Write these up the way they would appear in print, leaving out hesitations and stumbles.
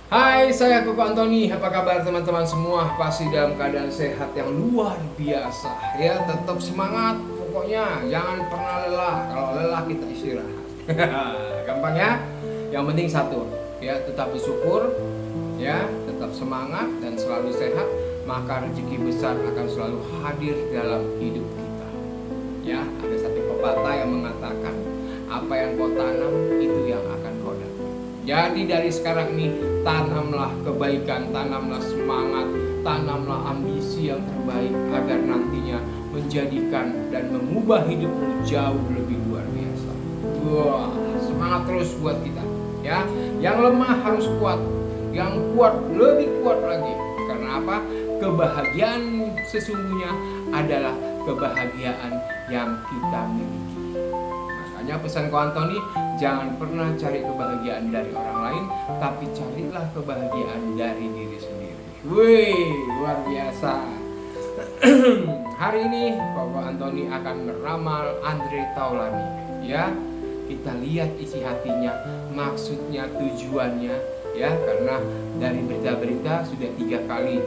Hai, saya Koko Antoni. Apa kabar teman-teman semua? Pasti dalam keadaan sehat yang luar biasa. Ya, tetap semangat. Pokoknya jangan pernah lelah. Kalau lelah kita istirahat. Gampang ya? Yang penting satu, ya tetap bersyukur, ya tetap semangat dan selalu sehat. Maka rezeki besar akan selalu hadir dalam hidup kita. Ya, ada satu pepatah yang mengatakan, apa yang kau tanam itu yang akan kau dapat. Jadi dari sekarang ini tanamlah kebaikan, tanamlah semangat, tanamlah ambisi yang terbaik agar nantinya menjadikan dan mengubah hidupmu jauh lebih luar biasa. Wah, semangat terus buat kita, ya. Yang lemah harus kuat, yang kuat lebih kuat lagi. Karena apa? Kebahagiaan sesungguhnya adalah kebahagiaan yang kita miliki. Makanya pesan Ko Antoni, jangan pernah cari kebahagiaan dari orang lain, tapi carilah kebahagiaan dari diri sendiri. Wih, luar biasa. Hari ini Koko Antoni akan meramal Andre Taulani. Ya, kita lihat isi hatinya, maksudnya, tujuannya. Ya, karena dari berita-berita sudah 3 kali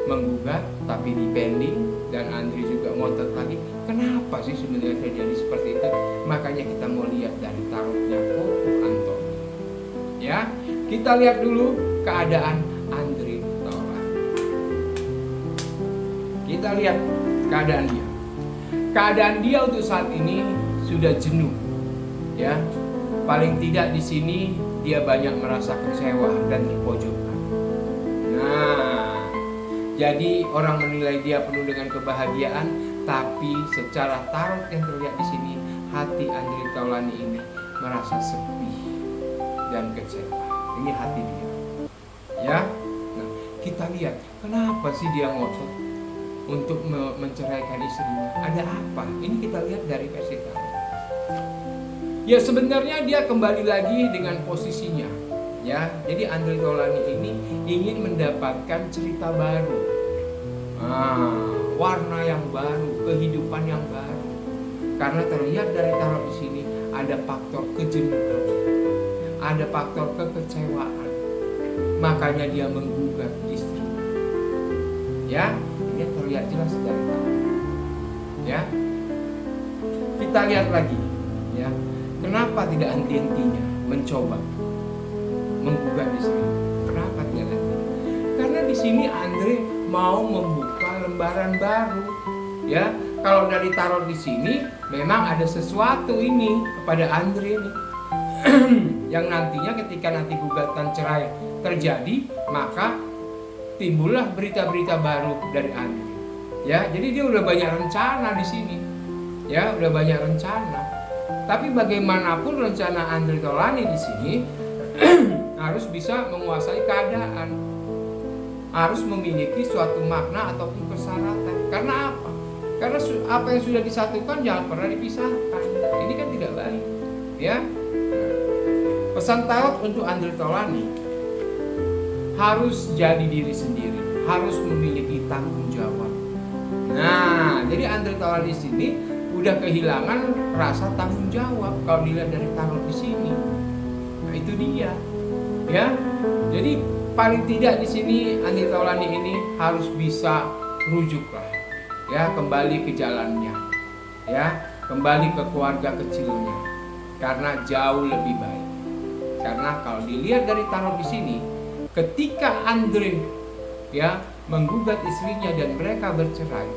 menggugat tapi dipending, dan Andre juga ngotot lagi. Kenapa sih sebenarnya terjadi seperti itu? Makanya kita mau lihat dari tarotnya Koko Antoni. Ya, kita lihat dulu keadaan Andre Taulani. Kita lihat keadaan dia. Keadaan dia untuk saat ini sudah jenuh. Ya, paling tidak di sini dia banyak merasa kecewa dan terpojokkan. Nah, jadi orang menilai dia penuh dengan kebahagiaan, tapi secara tarot yang terlihat di sini, hati Andre Taulani ini merasa sepi dan kecewa. Ini hati dia. Ya. Nah, kita lihat kenapa sih dia ngotot untuk menceraikan istrinya. Ada apa? Ini kita lihat dari versi tarot. Ya, sebenarnya dia kembali lagi dengan posisinya. Ya, jadi Andre Taulani ini ingin mendapatkan cerita baru, warna yang baru, kehidupan yang baru. Karena terlihat dari tarot di sini ada faktor kejenuhan, ada faktor kekecewaan. Makanya dia menggugat istri. Ya, ini terlihat jelas dari tarot. Ya, kita lihat lagi. Ya, kenapa tidak henti-hentinya mencoba menggugat istri? Kenapa tidak henti? Karena di sini Andre mau membuka lembaran baru. Ya, kalau dari tarot di sini memang ada sesuatu ini kepada Andre ini. Yang nantinya ketika nanti gugatan cerai terjadi, maka timbullah berita-berita baru dari Andre. Ya, jadi dia udah banyak rencana di sini. Ya, udah banyak rencana. Tapi bagaimanapun rencana Andre Taulani di sini harus bisa menguasai keadaan, harus memiliki suatu makna ataupun persyaratan. Karena apa? Karena apa yang sudah disatukan jangan pernah dipisahkan. Ini kan tidak baik. Ya. Pesan tarot untuk Andre Taulani, harus jadi diri sendiri, harus memiliki tanggung jawab. Nah, jadi Andre Taulani di sini udah kehilangan rasa tanggung jawab kalau dilihat dari tarot di sini. Nah, itu dia. Ya. Jadi paling tidak di sini Andre Taulani ini harus bisa rujuklah. Ya, kembali ke jalannya. Ya, kembali ke keluarga kecilnya. Karena jauh lebih baik. Karena kalau dilihat dari tarot di sini, ketika Andre ya menggugat istrinya dan mereka bercerai,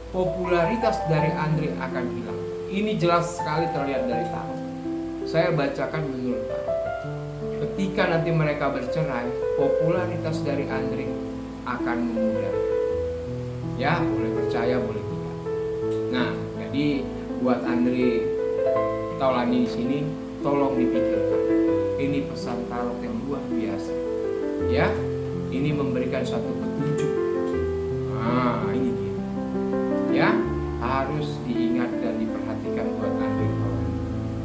popularitas dari Andre akan hilang. Ini jelas sekali terlihat dari tarot. Saya bacakan menurut tarot. Ketika nanti mereka bercerai, popularitas dari Andre akan memudar. Ya, boleh percaya, boleh tidak. Nah, jadi buat Andre Taulani di sini, tolong dipikirkan. Ini pesan tarot yang luar biasa. Ya, ini memberikan suatu petunjuk. Nah, ini dia. Ya, harus diingat dan diperhatikan buat Andre Taulani.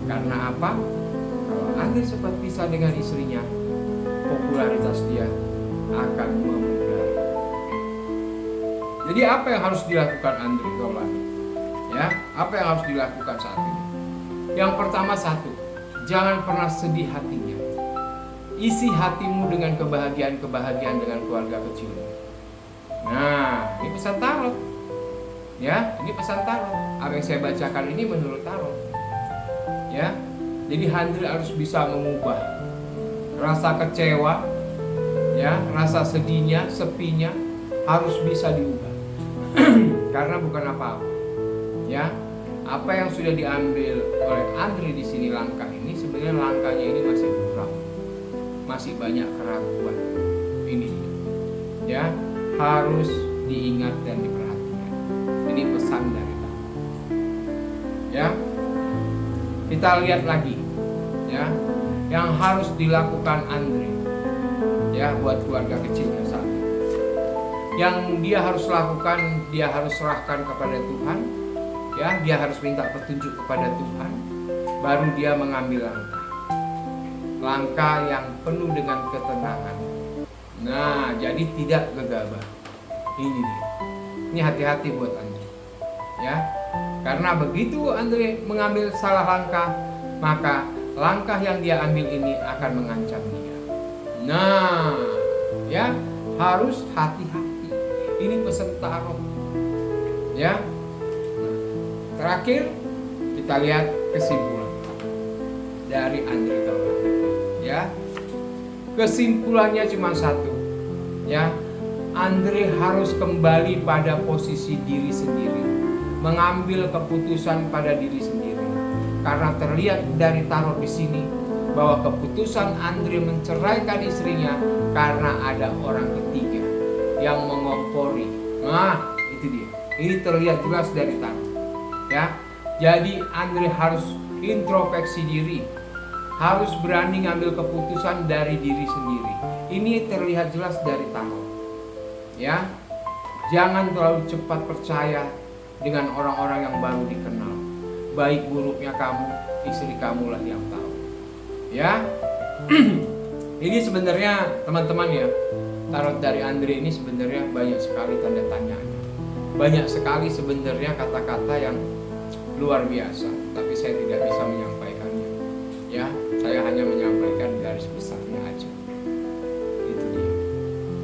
Karena apa? Kalau Andre sempat pisah dengan istrinya, popularitas dia akan memudar. Jadi apa yang harus dilakukan Andre Taulani? Ya, apa yang harus dilakukan saat ini? Yang pertama satu, jangan pernah sedih hatinya. isi hatimu dengan kebahagiaan-kebahagiaan dengan keluarga kecilmu. Nah, ini pesan tarot. Ya, ini pesan tarot. Apa yang saya bacakan ini menurut tarot. Ya. Jadi Andre harus bisa mengubah rasa kecewa, ya, rasa sedihnya, sepinya harus bisa diubah. Karena bukan apa-apa. Ya. Apa yang sudah diambil oleh Andre di sini langkah ini sebenarnya langkahnya ini masih kurang. Masih banyak keraguan. Ini ya, harus diingat dan diperhatikan. Ini pesan dari Tuhan. Ya. Kita lihat lagi ya, yang harus dilakukan Andre ya buat keluarga kecilnya saat ini. Yang dia harus lakukan, dia harus serahkan kepada Tuhan. Ya, dia harus minta petunjuk kepada Tuhan, baru dia mengambil langkah yang penuh dengan ketenangan. Nah, jadi tidak gegabah. Ini dia. Ini hati-hati buat Andre. Ya, karena begitu Andre mengambil salah langkah, maka langkah yang dia ambil ini akan mengancam dia. Nah, ya, harus hati-hati. Ini pesan tarot. Ya. Terakhir kita lihat kesimpulan dari Andre Taulani. Ya, kesimpulannya cuma satu. Ya, Andre harus kembali pada posisi diri sendiri, mengambil keputusan pada diri sendiri. Karena terlihat dari tarot di sini bahwa keputusan Andre menceraikan istrinya karena ada orang ketiga yang mengompori. Nah, itu dia. Ini terlihat jelas dari tarot. Ya, jadi Andre harus introspeksi diri, harus berani ngambil keputusan dari diri sendiri. Ini terlihat jelas dari tarot. Ya, jangan terlalu cepat percaya dengan orang-orang yang baru dikenal. Baik buruknya kamu, istri kamulah yang tahu. Ya, ini sebenarnya teman-teman ya, tarot dari Andre ini sebenarnya banyak sekali tanda tanyanya. Banyak sekali sebenarnya kata-kata yang luar biasa, tapi saya tidak bisa menyampaikannya. Ya, saya hanya menyampaikan garis besarnya aja. Itu dia.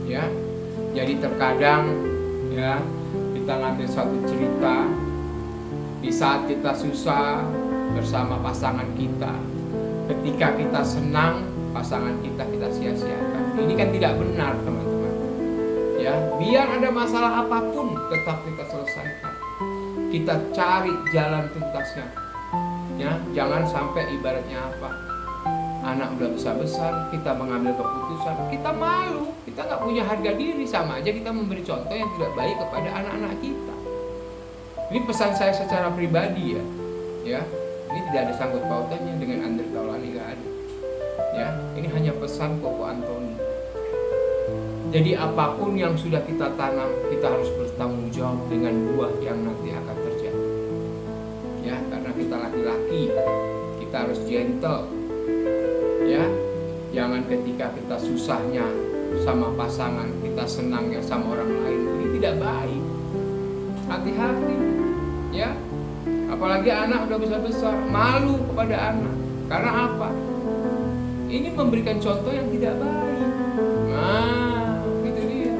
Ya, jadi terkadang ya kita ngambil suatu cerita di saat kita susah bersama pasangan kita, ketika kita senang pasangan kita sia-siakan. Ini kan tidak benar teman-teman. Ya, biar ada masalah apapun tetap kita selesaikan. Kita cari jalan tuntasnya. Ya, jangan sampai ibaratnya apa? Anak udah besar-besar, kita mengambil keputusan, kita malu, kita nggak punya harga diri, sama aja kita memberi contoh yang tidak baik kepada anak-anak kita. Ini pesan saya secara pribadi ya. Ya, ini tidak ada sangkut pautannya dengan Andre Taulani, nggak ada. Ya, ini hanya pesan Koko Antoni. Jadi apapun yang sudah kita tanam, kita harus bertanggung jawab dengan buah yang nanti akan terjadi. Ya, karena kita laki-laki, kita harus gentle. Ya, jangan ketika kita susahnya sama pasangan, kita senangnya sama orang lain. Ini tidak baik. Hati-hati. Ya, apalagi anak udah besar-besar, malu kepada anak. Karena apa? Ini memberikan contoh yang tidak baik. Nah, itu dia.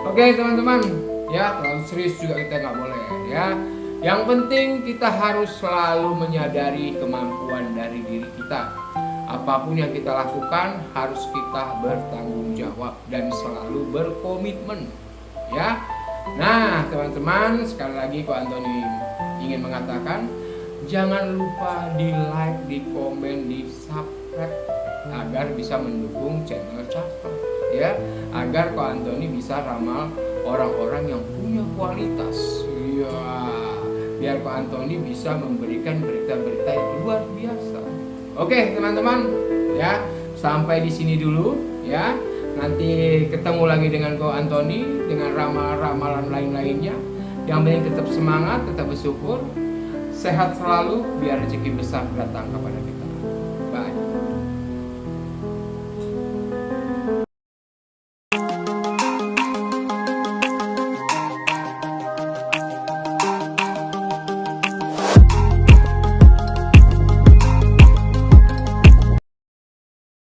Oke teman-teman, ya terlalu serius juga kita nggak boleh ya. Yang penting kita harus selalu menyadari kemampuan dari diri kita. Apapun yang kita lakukan harus kita bertanggung jawab dan selalu berkomitmen. Ya. Nah teman-teman, sekali lagi Ko Antoni ingin mengatakan, jangan lupa di like, di komen, di subscribe agar bisa mendukung channel Caper. Ya, agar Ko Antoni bisa ramal orang-orang yang punya kualitas. Iya, biar Ko Antoni bisa memberikan berita-berita yang luar biasa. Oke, teman-teman, ya, sampai di sini dulu, ya. Nanti ketemu lagi dengan Ko Antoni dengan ramalan lain-lainnya. Yang penting tetap semangat, tetap bersyukur, sehat selalu, biar rezeki besar datang kepada kita.